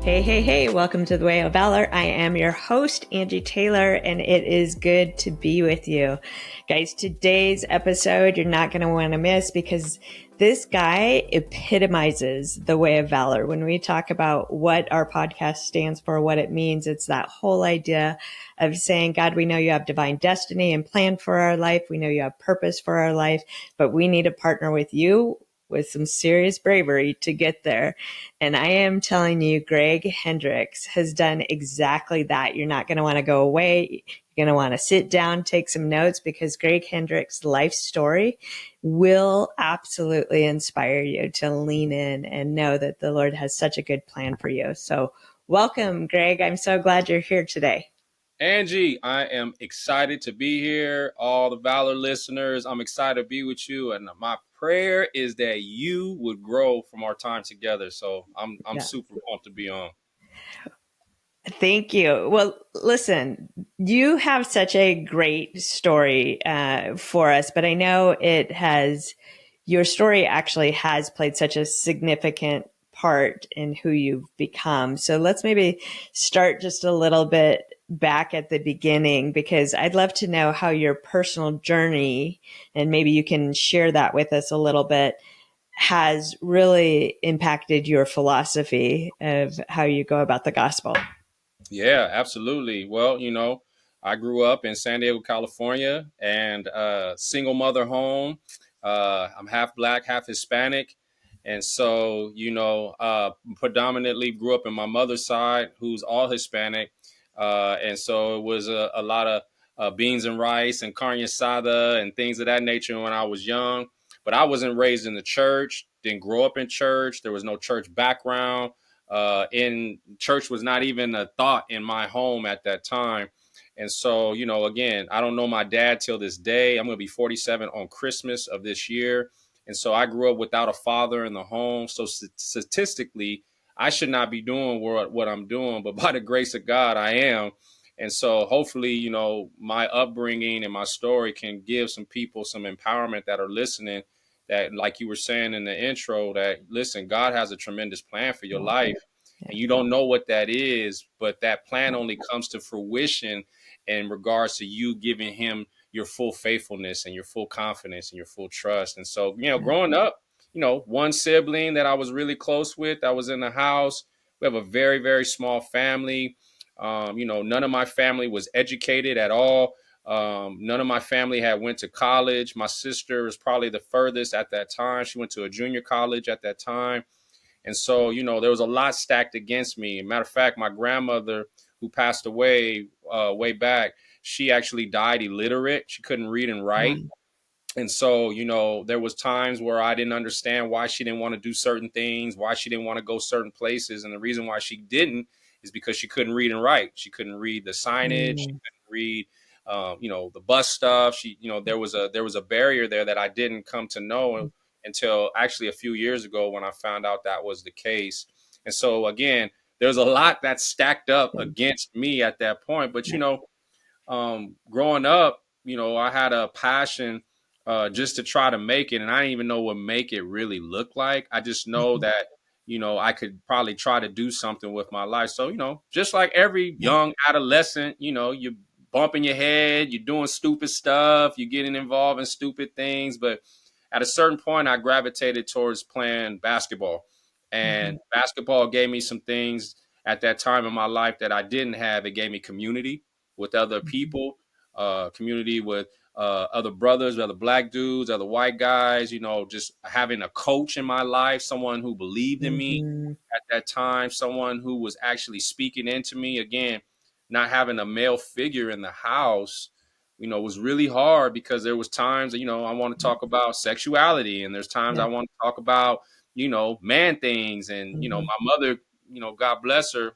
Hey, welcome to the Way of Valor. I am your host, Angie Taylor, and it is good to be with you. Guys, today's episode you're not going to want to miss because this guy epitomizes the Way of Valor. When we talk about what our podcast stands for, what it means, it's that whole idea of saying, God, we know you have divine destiny and plan for our life. We know you have purpose for our life, but we need to partner with you with some serious bravery to get there. And I am telling you, Greg Hendricks has done exactly that. You're not going to want to go away. You're going to want to sit down, take some notes, because Greg Hendricks' life story will absolutely inspire you to lean in and know that the Lord has such a good plan for you. So welcome, Greg. I'm so glad you're here today. Angie, I am excited to be here. All the Valor listeners, I'm excited to be with you. And my prayer is that you would grow from our time together. So I'm super pumped to be on. Thank you. Well, listen, you have such a great story for us, but I know your story actually has played such a significant part in who you've become. So let's maybe start just a little bit back at the beginning, because I'd love to know how your personal journey, and maybe you can share that with us a little bit, has really impacted your philosophy of how you go about the gospel. Yeah, absolutely. Well, I grew up in San Diego, California, and single mother home. I'm half Black, half Hispanic. And so, predominantly grew up in my mother's side, who's all Hispanic. And so it was a lot of beans and rice and carne asada and things of that nature when I was young. But I wasn't raised in the church, didn't grow up in church. There was no church background. In church was not even a thought in my home at that time. And so, again, I don't know my dad till this day. I'm going to be 47 on Christmas of this year. And so I grew up without a father in the home. So statistically, I should not be doing what I'm doing, but by the grace of God, I am. And so hopefully, my upbringing and my story can give some people some empowerment that are listening, that, like you were saying in the intro, that listen, God has a tremendous plan for your life, and you don't know what that is, but that plan only comes to fruition in regards to you giving him your full faithfulness and your full confidence and your full trust. And so, growing up, one sibling that I was really close with, that was in the house. We have a very, very small family. None of my family was educated at all. None of my family had went to college. My sister was probably the furthest at that time. She went to a junior college at that time. And so, there was a lot stacked against me. Matter of fact, my grandmother, who passed away way back, she actually died illiterate. She couldn't read and write. And so, there was times where I didn't understand why she didn't want to do certain things, why she didn't want to go certain places. And the reason why she didn't is because she couldn't read and write. She couldn't read the signage. She couldn't read, the bus stuff. There was a barrier there that I didn't come to know until actually a few years ago when I found out that was the case. And so, again, there's a lot that stacked up against me at that point. But, growing up, I had a passion just to try to make it. And I didn't even know what make it really looked like. I just know that, I could probably try to do something with my life. So, just like every young adolescent, you're bumping your head, you're doing stupid stuff, you're getting involved in stupid things. But at a certain point, I gravitated towards playing basketball. And basketball gave me some things at that time in my life that I didn't have. It gave me community with other people, community with other brothers, other Black dudes, other white guys, just having a coach in my life, someone who believed in me at that time, someone who was actually speaking into me. Again, not having a male figure in the house, was really hard, because there was times, I want to talk about sexuality, and there's times I want to talk about, man things. And, my mother, God bless her,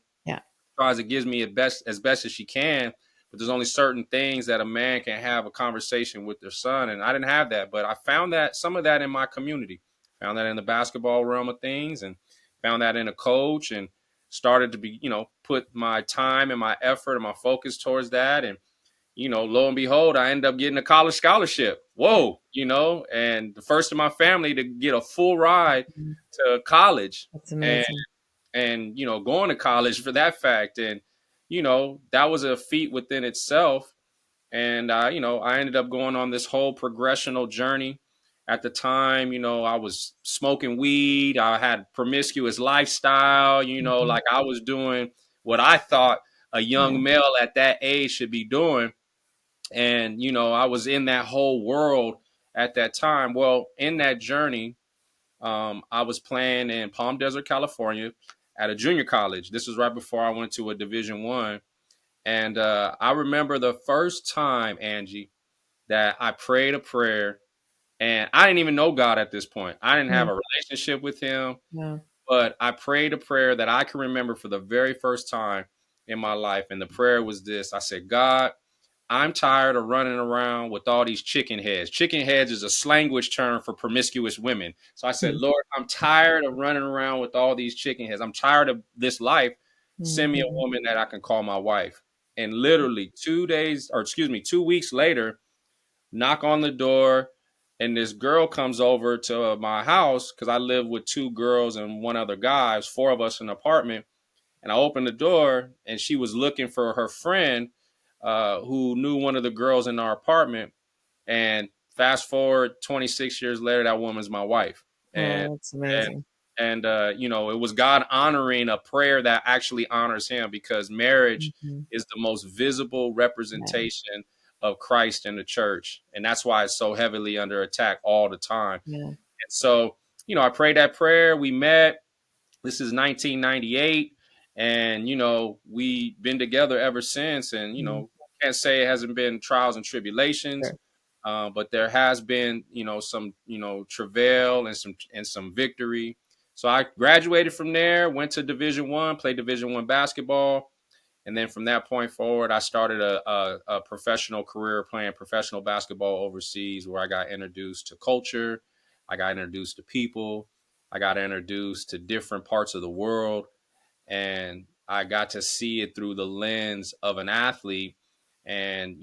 tries to give me as best as she can. But there's only certain things that a man can have a conversation with their son. And I didn't have that. But I found that some of that in my community, found that in the basketball realm of things, and found that in a coach, and started to be, put my time and my effort and my focus towards that. And, lo and behold, I ended up getting a college scholarship. Whoa, and the first in my family to get a full ride to college. That's amazing. And and, going to college for that fact. And, that was a feat within itself. And, I ended up going on this whole progressional journey. At the time, I was smoking weed. I had promiscuous lifestyle, Mhm. like I was doing what I thought a Yeah. young male at that age should be doing. And, I was in that whole world at that time. Well, in that journey, I was playing in Palm Desert, California at a junior college. This was right before I went to a Division 1. And I remember the first time, Angie, that I prayed a prayer, and I didn't even know God at this point. I didn't have Mm. a relationship with him, Yeah. but I prayed a prayer that I can remember for the very first time in my life. And the prayer was this: I said, God, I'm tired of running around with all these chicken heads. Chicken heads is a slanguage term for promiscuous women. So I said, Mm. Lord, I'm tired of running around with all these chicken heads. I'm tired of this life. Send me a Mhm. woman that I can call my wife. And literally 2 weeks later, knock on the door, and this girl comes over to my house because I live with two girls and one other guy. It's four of us in an apartment. And I opened the door, and she was looking for her friend who knew one of the girls in our apartment. And fast forward 26 years later, that woman's my wife. And Oh, that's and amazing. it was God honoring a prayer that actually honors Him, because marriage Mhm. is the most visible Yeah. representation of Christ in the church, and that's why it's so heavily under attack all the time. Yeah. And so, I prayed that prayer. We met. This is 1998, and we've been together ever since. And Mm. can't say it hasn't been trials and tribulations, Sure. but there has been some travail and some victory. So I graduated from there, went to Division 1, played Division 1 basketball, and then from that point forward, I started a professional career playing professional basketball overseas, where I got introduced to culture, I got introduced to people, I got introduced to different parts of the world, and I got to see it through the lens of an athlete, and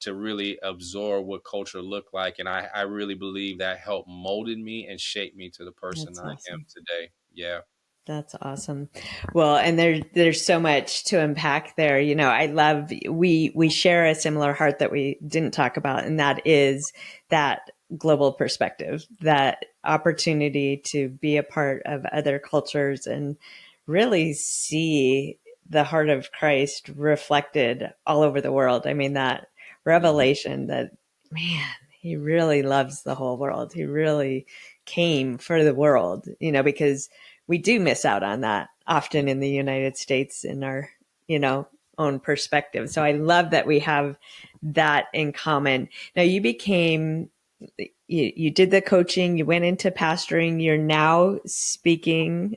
to really absorb what culture looked like. And I really believe that helped molded me and shaped me to the person That's I am awesome. today. Yeah. That's awesome. Well, and there's so much to unpack there. I love we share a similar heart that we didn't talk about, and that is that global perspective, that opportunity to be a part of other cultures and really see the heart of Christ reflected all over the world. I mean, that Mhm. revelation that, man, he really loves the whole world. He really came for the world, because we do miss out on that often in the United States in our, you know, own perspective. So I love that we have that in common. Now you did the coaching, you went into pastoring, you're now speaking,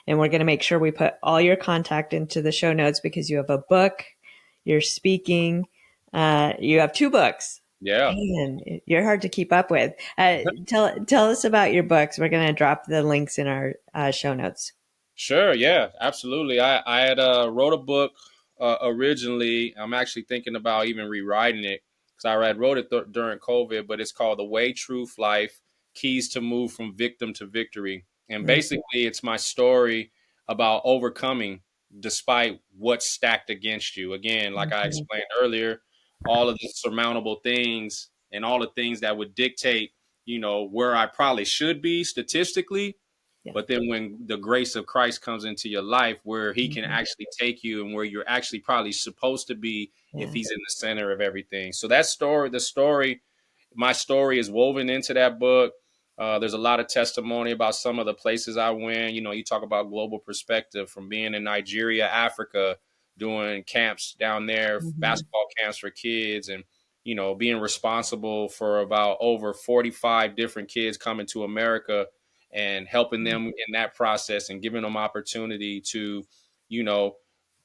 and we're going to make sure we put all your contact into the show notes because you have a book, you're speaking, you have two books. Yeah. Man, you're hard to keep up with. Tell us about your books. We're going to drop the links in our show notes. Sure, yeah, absolutely. I had wrote a book originally. I'm actually thinking about even rewriting it because I had wrote it during COVID, but it's called The Way, Truth, Life: Keys to Move from Victim to Victory. And Mm-hmm. basically, it's my story about overcoming despite what's stacked against you. Again, like I Mm-hmm. explained earlier, all of the surmountable things and all the things that would dictate, where I probably should be statistically, Yeah. but then when the grace of Christ comes into your life, where He can Mm-hmm. actually take you and where you're actually probably supposed to be if Yeah. He's in the center of everything. So that story, my story is woven into that book. There's a lot of testimony about some of the places I went. You talk about global perspective, from being in Nigeria, Africa, doing camps down there, Mm-hmm. basketball camps for kids, and being responsible for about over 45 different kids coming to America and helping them in that process and giving them opportunity to, you know,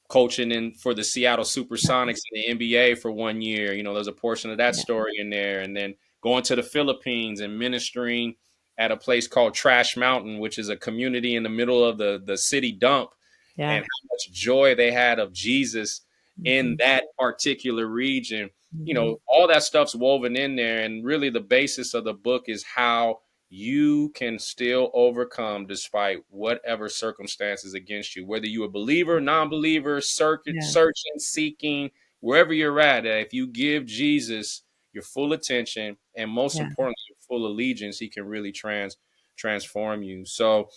coaching in for the Seattle Supersonics in the NBA for 1 year. There's a portion of that Yeah. story in there. And then going to the Philippines and ministering at a place called Trash Mountain, which is a community in the middle of the city dump, and Yeah. how much joy they had of Jesus in Mm-hmm. that particular region. Mm-hmm. All that stuff's woven in there. And really the basis of the book is how you can still overcome despite whatever circumstances against you, whether you're a believer, non-believer, Yeah. searching, seeking, wherever you're at. If you give Jesus your full attention and most Yeah. importantly, your full allegiance, he can really transform you. So,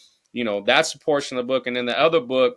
that's a portion of the book. And then the other book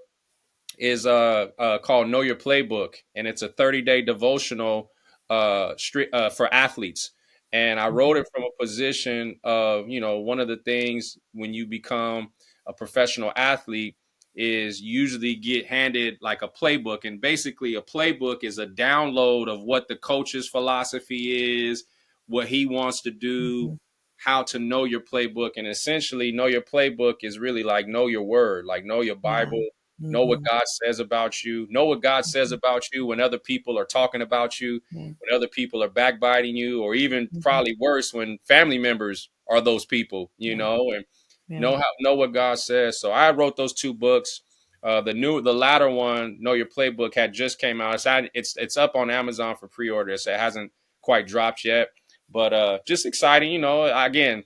is called Know Your Playbook, and it's a 30-day devotional for athletes. And I wrote Mhm. it from a position of, one of the things when you become a professional athlete is usually get handed like a playbook. And basically, a playbook is a download of what the coach's philosophy is, what he wants to do, Mhm. how to know your playbook. And essentially, know your playbook is really like know your word, like know your Yeah. Bible, know what Mhm. God says about you, know what God says Mhm. about you when other people are talking about you, Yeah. when other people are backbiting you, or even Mhm. probably worse, when family members are those people, Yeah. and Yeah. know what God says. So I wrote those two books. The latter one, Know Your Playbook, had just came out. It's up on Amazon for pre-order, so it hasn't quite dropped yet. But just exciting, Again,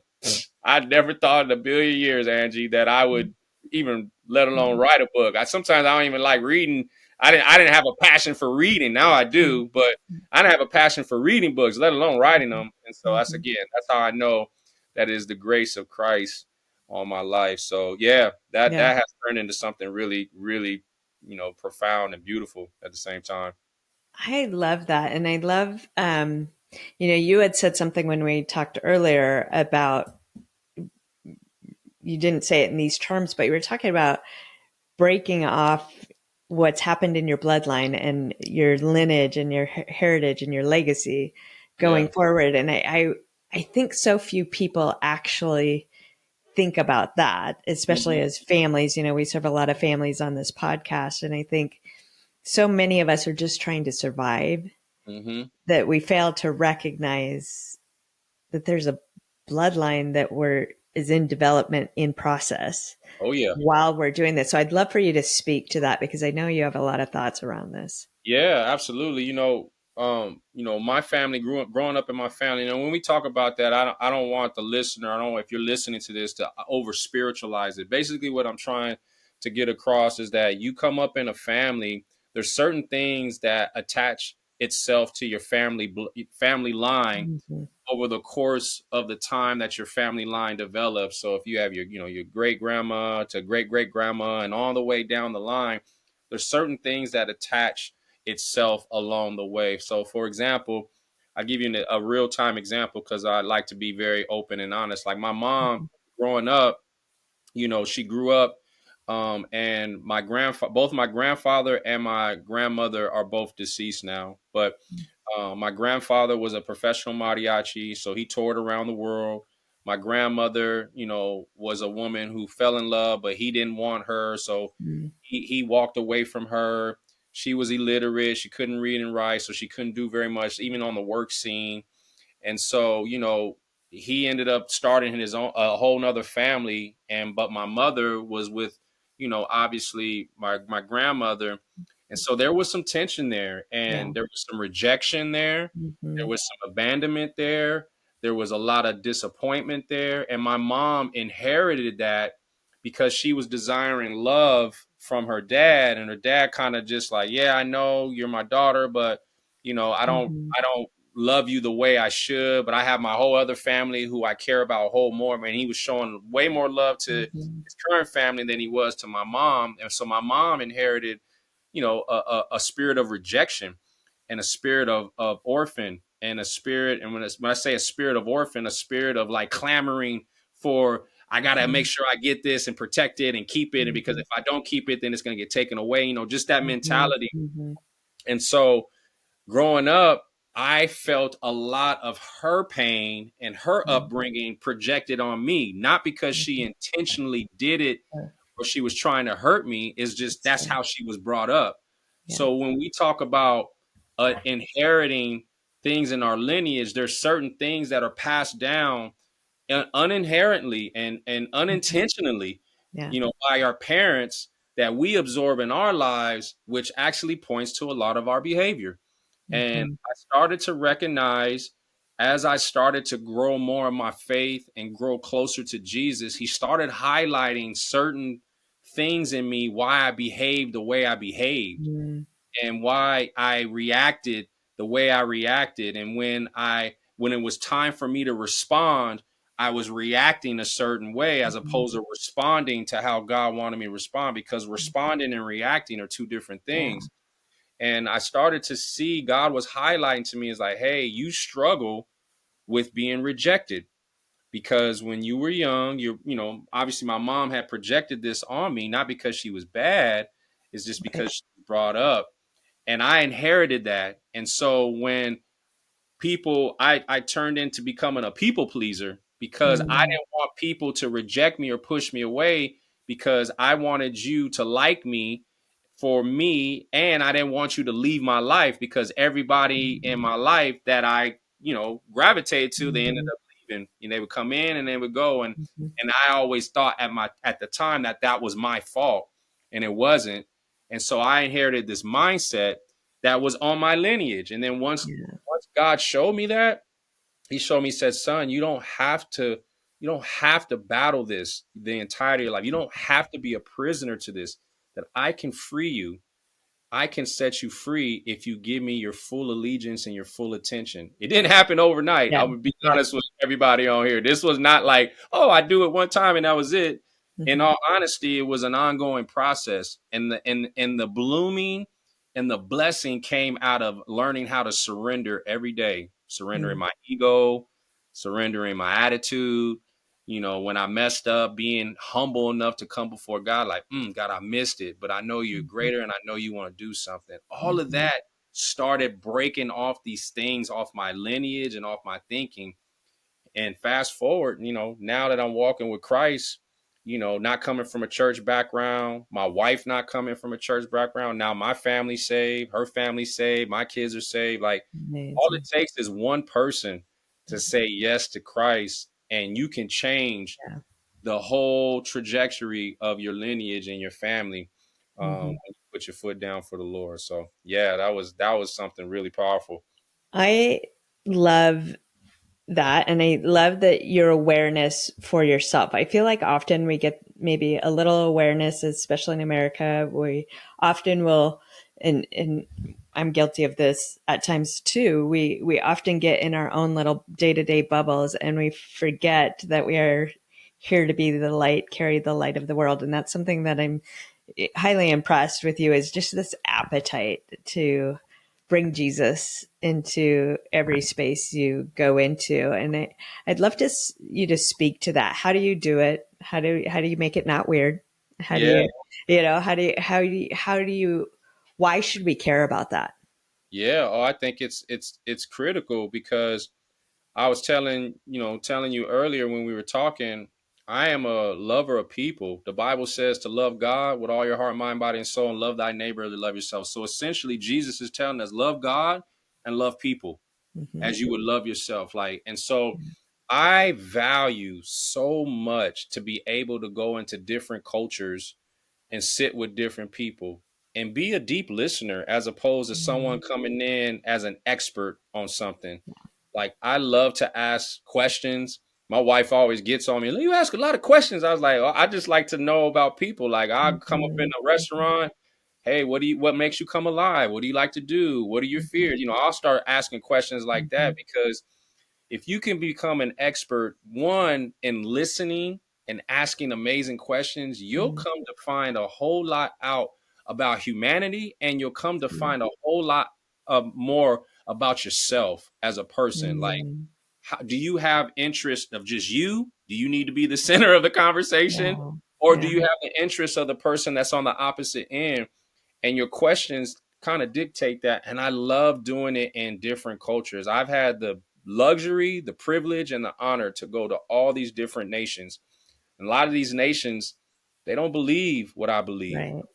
I never thought in a billion years, Angie, that I would even let alone Mhm. write a book. Sometimes I don't even like reading. I didn't have a passion for reading. Now I Mhm. do, but I didn't have a passion for reading books, let alone writing them. And so Mhm. that's how I know that is the grace of Christ on my life. So yeah, Yeah. that has turned into something really, really, profound and beautiful at the same time. I love that. And I love, you had said something when we talked earlier about, you didn't say it in these terms, but you were talking about breaking off what's happened in your bloodline and your lineage and your heritage and your legacy going Yeah. forward. And I think so few people actually think about that, especially Hmm. as families. We serve a lot of families on this podcast. And I think so many of us are just trying to survive Hmm. that we fail to recognize that there's a bloodline that is in development in process Oh yeah. while we're doing this. So I'd love for you to speak to that because I know you have a lot of thoughts around this. Yeah, absolutely. My family growing up in my family. When we talk about that, I don't want the listener, I don't know if you're listening to this, to over spiritualize it. Basically, what I'm trying to get across is that you come up in a family, there's certain things that attach itself to your family line Mm-hmm. over the course of the time that your family line develops. So if you have your great grandma to great great grandma and all the way down the line, there's certain things that attach itself along the way. So for example, I give you a real time example because I like to be very open and honest. Like my mom growing up, she grew up, and both my grandfather and my grandmother are both deceased now, but my grandfather was a professional mariachi, so he toured around the world. My grandmother, was a woman who fell in love, but he didn't want her, so he walked away from her. She was illiterate. She couldn't read and write, so she couldn't do very much, even on the work scene. And so, he ended up starting his own a whole nother family. But my mother was with, obviously my grandmother. And so there was some tension there, Yeah. and there was some rejection there. There Mm-hmm. was some abandonment there. There was a lot of disappointment there. And my mom inherited that because she was desiring love from her dad. And her dad kind of just like, yeah, I know you're my daughter, but Mm-hmm. I don't love you the way I should, but I have my whole other family who I care about a whole more. And he was showing way more love to Mm-hmm. his current family than he was to my mom. And so my mom inherited, a spirit of rejection and a spirit of orphan and a spirit. And when I say a spirit of orphan, a spirit of like clamoring for, I got to make sure I get this and protect it and keep it. And because Mm-hmm. if I don't keep it, then it's going to get taken away, just that Mm-hmm. mentality. Mm-hmm. And so growing up, I felt a lot of her pain and her upbringing projected on me, not because she Mm-hmm. intentionally did it Sure. or she was trying to hurt me. It's just That's that's fair. how she was brought up. Yeah. So when we talk about inheriting things in our lineage, there's certain things that are passed down uninherently and Mhm. unintentionally, Yeah. by our parents that we absorb in our lives, which actually points to a lot of our behavior. And Mm-hmm. I started to recognize as I started to grow more in my faith and grow closer to Jesus, he started highlighting certain things in me, why I behaved the way I behaved Mm, and why I reacted the way I reacted. And when it was time for me to respond, I was reacting a certain way as mhm. opposed to responding to how God wanted me to respond, because responding and reacting are two different Yeah. things. And I started to see God was highlighting to me is like, hey, you struggle with being rejected because when you were young, obviously my mom had projected this on me, not because she was bad, it's just Right. because she was brought up and I inherited that. And so when I turned into becoming a people pleaser because I Mm, didn't want people to reject me or push me away because I wanted you to like me for me, and I didn't want you to leave my life because everybody in mhm, my life that I gravitated to, they ended mhm, up leaving. And they would come in and they would go, and mhm. I always thought at the time that was my fault, and it wasn't. And so I inherited this mindset that was on my lineage. And then Yeah. once God showed me that, he showed me, he said, son, you don't have to battle this the entirety of your life. You don't have to be a prisoner to this, that I can free you. I can set you free if you give me your full allegiance and your full attention. It didn't happen overnight. Yeah. I'm gonna be Yeah. honest with everybody on here. This was not like, oh, I do it one time and that was it. In Mhm, all honesty, it was an ongoing process. And the blooming and the blessing came out of learning how to surrender every day, surrendering mm, my ego, surrendering my attitude, when I messed up, being humble enough to come before God, like, God, I missed it, but I know you're mhm, greater and I know you want to do something. All of mhm. that started breaking off these things off my lineage and off my thinking. And fast forward, now that I'm walking with Christ, not coming from a church background, my wife not coming from a church background. Now my family's saved, her family's saved, my kids are saved. Like, all it Amazing. takes is one person to Mhm. say yes to Christ, and you can change Yeah. the whole trajectory of your lineage and your family when Mhm. you put your foot down for the Lord. So yeah, that was something really powerful. I love that. And I love that your awareness for yourself. I feel like often we get maybe a little awareness, especially in America. We often will, and I'm guilty of this at times too. We often get in our own little day to day bubbles and we forget that we are here to be the light, carry the light of the world. And that's something that I'm highly impressed with you is just this appetite to bring Jesus into every space you go into. And I'd love to you to speak to that. How do you do it? How do you make it not weird? How do Yeah, you, how do you, why should we care about that? yeah. Oh, I think it's critical because I was telling you earlier when we were talking, I am a lover of people. The Bible says to love God with all your heart, mind, body, and soul, and love thy neighbor as you love yourself. So essentially, Jesus is telling us love God and love people Hmm. as you would love yourself. Like, and so I value so much to be able to go into different cultures and sit with different people and be a deep listener as opposed to someone coming in as an expert on something. Like, I love to ask questions. My wife always gets on me. You ask a lot of questions. I was like, oh, I just like to know about people. Like, I come up in a restaurant. Hey, what makes you come alive? What do you like to do? What are your fears? I'll start asking questions like that because if you can become an expert, one, in listening and asking amazing questions, you'll come to find a whole lot out about humanity, and you'll come to find a whole lot more about yourself as a person. Like, do you have interest of just you? Do you need to be the center of the conversation? Yeah. Or do Yeah. you have the interest of the person that's on the opposite end? And your questions kind of dictate that. And I love doing it in different cultures. I've had the luxury, the privilege, and the honor to go to all these different nations. And a lot of these nations, they don't believe what I believe. Right.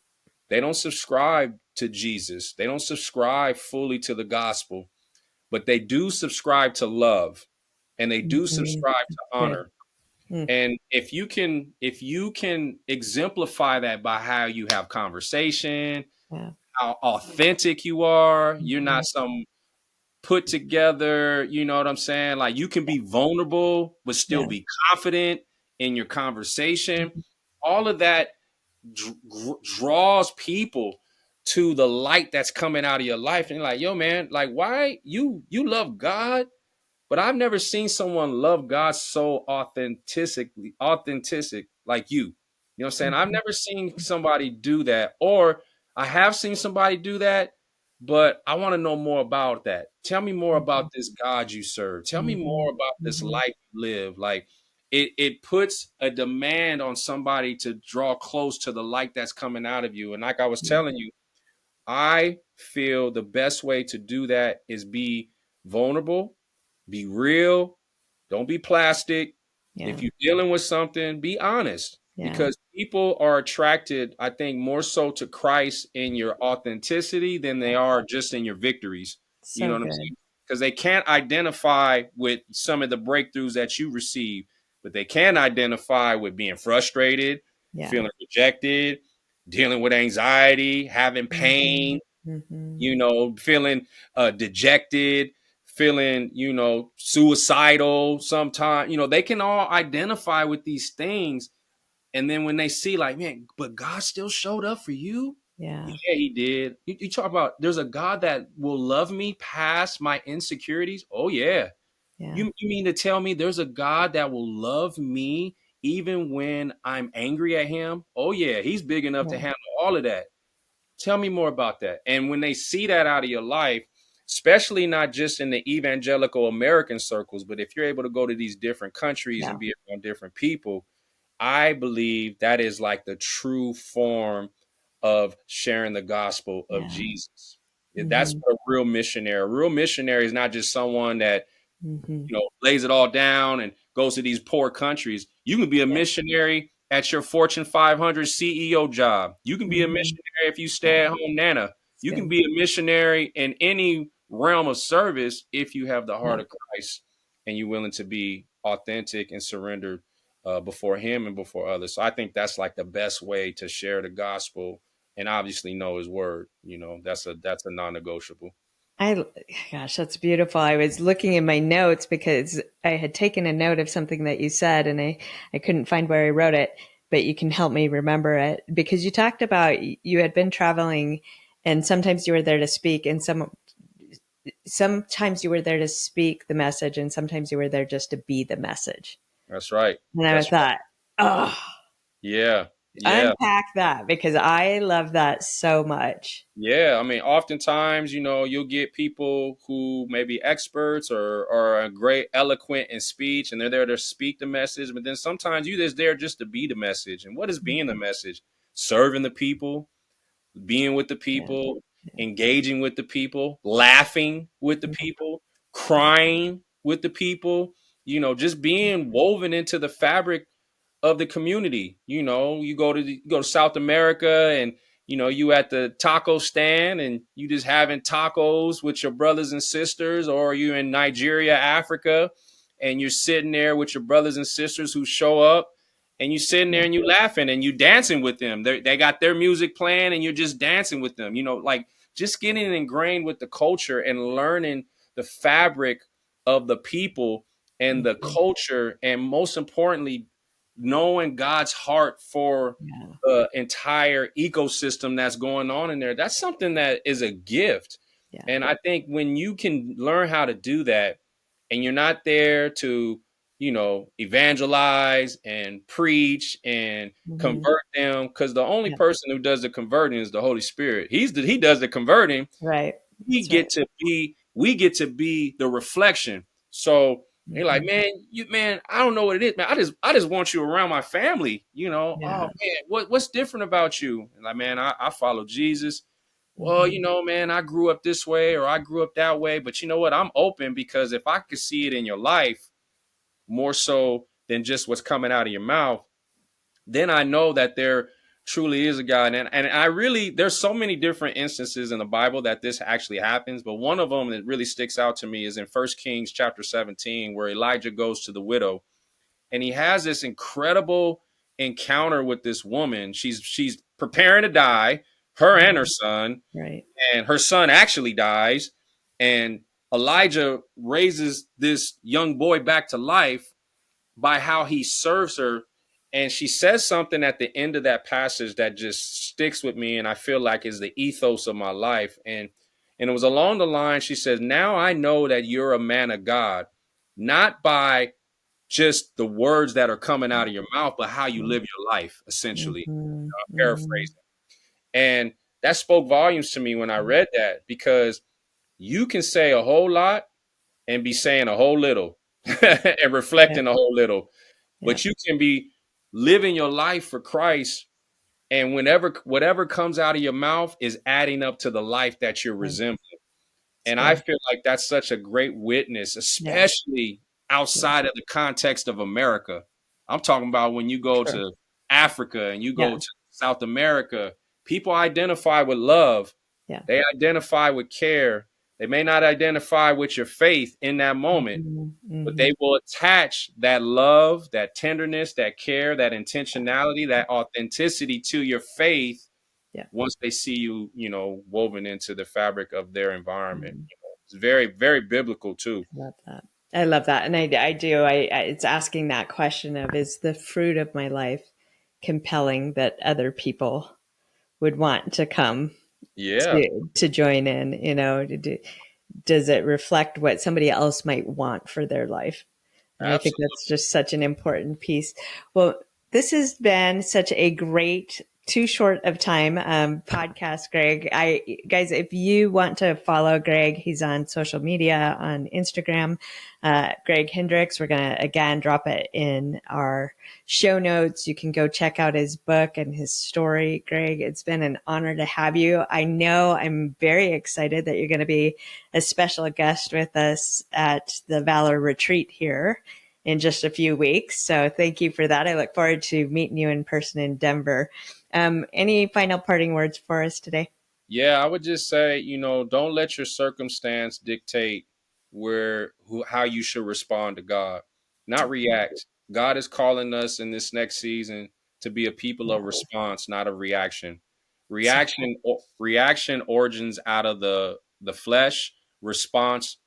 They don't subscribe to Jesus. They don't subscribe fully to the gospel, but they do subscribe to love, and they do Mhm. subscribe That's to good. honor. And if you can exemplify that by how you have conversation, Yeah. how authentic you are. You're Mhm. not some put together, you know what I'm saying? Like you can be vulnerable, but still Yeah. be confident in your conversation. Mhm. All of that draws people to the light that's coming out of your life. And you're like, yo, man, like why you love God? But I've never seen someone love God so authentic like you. You know what I'm saying? I've Mhm. never seen somebody do that. Or I have seen somebody do that, but I want to know more about that. Tell me more about Mhm. this God you serve. Tell me Mhm. more about this Mhm. life you live. Like it puts a demand on somebody to draw close to the light that's coming out of you. And like I was Yeah. telling you, I feel the best way to do that is be vulnerable, be real, don't be plastic. If Yeah. you're dealing with something, be honest Yeah. because people are attracted, I think, more so to Christ in your authenticity than they are just in your victories. You know So what I'm good. saying? Because they can't identify with some of the breakthroughs that you receive, but they can identify with being frustrated, Yeah. feeling rejected, dealing with anxiety, having pain, Mhm. Mhm. feeling dejected, feeling, suicidal sometimes. They can all identify with these things. And then when they see, like, man, but God still showed up for you. Yeah. Yeah, he did. You talk about there's a God that will love me past my insecurities. Oh, yeah. Yeah. You mean to tell me there's a God that will love me even when I'm angry at him? Oh, yeah. He's big enough to Yeah. handle all of that. Tell me more about that. And when they see that out of your life, especially not just in the evangelical American circles, but if you're able to go to these different countries Yeah. and be around different people, I believe that is like the true form of sharing the gospel of Yeah. Jesus. That's Mhm. what a real missionary. A real missionary is not just someone that Mhm. lays it all down and goes to these poor countries. You can be a Yeah. missionary at your Fortune 500 CEO job. You can be a Mhm. missionary if you Yeah. stay at home nana. It's You can good. be a missionary in any realm of service if you have the heart Yeah. of Christ and you're willing to be authentic and surrendered before Him and before others. So I think that's like the best way to share the gospel and obviously know His word. That's a non-negotiable. I Gosh, that's beautiful. I was looking in my notes because I had taken a note of something that you said and I couldn't find where I wrote it, but you can help me remember it because you talked about you had been traveling and sometimes you were there to speak and sometimes you were there to speak the message and sometimes you were there just to be the message. That's right. And I That's right. thought, oh, Yeah. Yeah. unpack that because I love that so much. Yeah, I mean, oftentimes, you'll get people who may be experts or are great, eloquent in speech, and they're there to speak the message. But then sometimes you just there just to be the message. And what is being the message? Serving the people, being with the Yeah. people, Yeah. engaging with the people, laughing with the Mhm. people, Yeah. crying with the people, just being woven into the fabric of the community. You go to South America and you at the taco stand and you just having tacos with your brothers and sisters, or you in Nigeria, Africa, and you're sitting there with your brothers and sisters who show up and you sitting there Yeah. and you laughing and you dancing with them. They got their music playing and you're just dancing with them. Like just getting ingrained with the culture and learning the fabric of the people and the Mhm. culture, and most importantly, knowing God's heart for Yeah. the entire ecosystem that's going on in there. That's something that is a gift. Yeah. And I think when you can learn how to do that and you're not there to, evangelize and preach and Mhm. convert them, because the only Yeah. person who does the converting is the Holy Spirit. He does the converting. Right. we That's right. get to be we get to be the reflection. So you're like, Mhm. man, I don't know what it is, man. I just want you around my family. Oh Yeah. man, what's different about you? And like, man, I follow Jesus. Well, Mhm. man, I grew up this way or I grew up that way, but you know what? I'm open because if I could see it in your life more so than just what's coming out of your mouth, then I know that there truly is a God. And I really, there's so many different instances in the Bible that this actually happens. But one of them that really sticks out to me is in 1 Kings chapter 17, where Elijah goes to the widow and he has this incredible encounter with this woman. She's preparing to die, her and her Mhm. son, Right. and her son actually dies. And Elijah raises this young boy back to life by how he serves her. And she says something at the end of that passage that just sticks with me, and I feel like is the ethos of my life. And it was along the line, she says, now I know that you're a man of God, not by just the words that are coming out of your mouth, but how you live your life, essentially. Mm-hmm. I'm Mm-hmm. paraphrasing. And that spoke volumes to me when I read that, because you can say a whole lot and be saying a whole little and Yeah. reflecting a whole little, Yeah. but you can be living your life for Christ, and whatever comes out of your mouth is adding up to the life that you're Right. resembling. It's And I good. feel like that's such a great witness, Yeah. especially Yeah. outside of the context of America. I'm talking about when you go Sure. to Africa and you Yeah. go to South America, people identify with love. Yeah. They identify with care. They may not identify with your faith in that moment, Mm-hmm. but Mm-hmm. they will attach that love, that tenderness, that care, that intentionality, that authenticity to your faith Yeah. once they see you, woven into the fabric of their environment. Mm. It's very, very biblical too. Love that. I love that. And I do. It's asking that question of, is the fruit of my life compelling that other people would want to come Yeah, to join in, does it reflect what somebody else might want for their life? And I think absolutely. that's just such an important piece. Well, this has been such a great, too short of time podcast, Greg. Guys, if you want to follow Greg, he's on social media on Instagram, Greg Hendricks. We're going to again drop it in our show notes. You can go check out his book and his story. Greg, it's been an honor to have you. I know I'm very excited that you're going to be a special guest with us at the Valor retreat here in just a few weeks. So thank you for that. I look forward to meeting you in person in Denver. Any final parting words for us today? Yeah, I would just say, don't let your circumstance dictate how you should respond to God, not react. God is calling us in this next season to be a people of response, not of reaction. So Reaction origins out of the flesh, response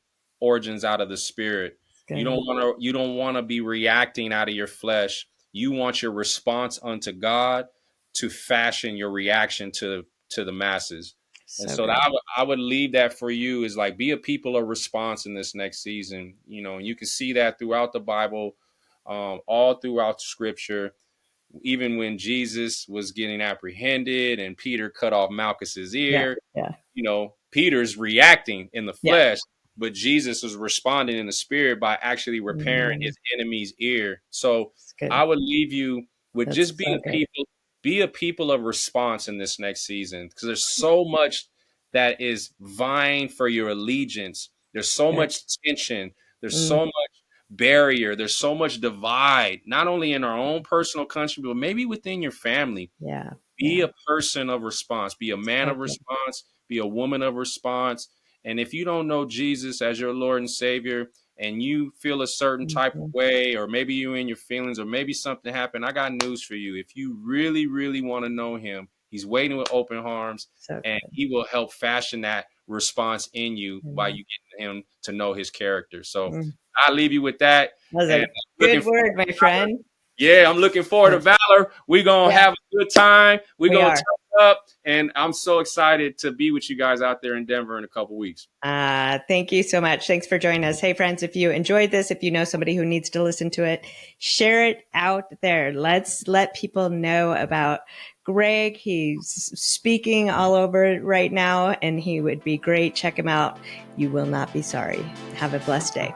origins out of the spirit. good. You don't want to be reacting out of your flesh. You want your response unto God to fashion your reaction to the masses. And So so good. I would leave that for you, is like, be a people of response in this next season. And you can see that throughout the Bible, all throughout Scripture. Even when Jesus was getting apprehended and Peter cut off Malchus's Yeah. ear, Yeah. Peter's reacting in the Yeah. flesh, but Jesus was responding in the spirit by actually repairing Mm, his enemy's ear. So it's good. I would leave you with That's just so good. be a people of response in this next season, because there's so much that is vying for your allegiance. There's so Good. much tension. There's Mm, so much barrier. There's so much divide, not only in our own personal country, but maybe within your family. yeah. Be Yeah. a person of response. Be a man So of good. response. Be a woman of response. And if you don't know Jesus as your Lord and Savior, and you feel a certain type of Mhm. way, or maybe you're in your feelings, or maybe something happened, I got news for you. If you really, really want to know Him, He's waiting with open arms, So and good. He will help fashion that response in you by Mm, you getting Him to know His character. So mm. I'll leave you with that. That was And a I'm looking good forward word, my friend. yeah, I'm looking forward to Yeah. Valor. We're going to Yeah, have a good time. We're we going to are. turn up. And I'm so excited to be with you guys out there in Denver in a couple weeks. Thank you so much. Thanks for joining us. Hey, friends, if you enjoyed this, if you know somebody who needs to listen to it, share it out there. Let's let people know about Greg. He's speaking all over right now, and he would be great. Check him out. You will not be sorry. Have a blessed day.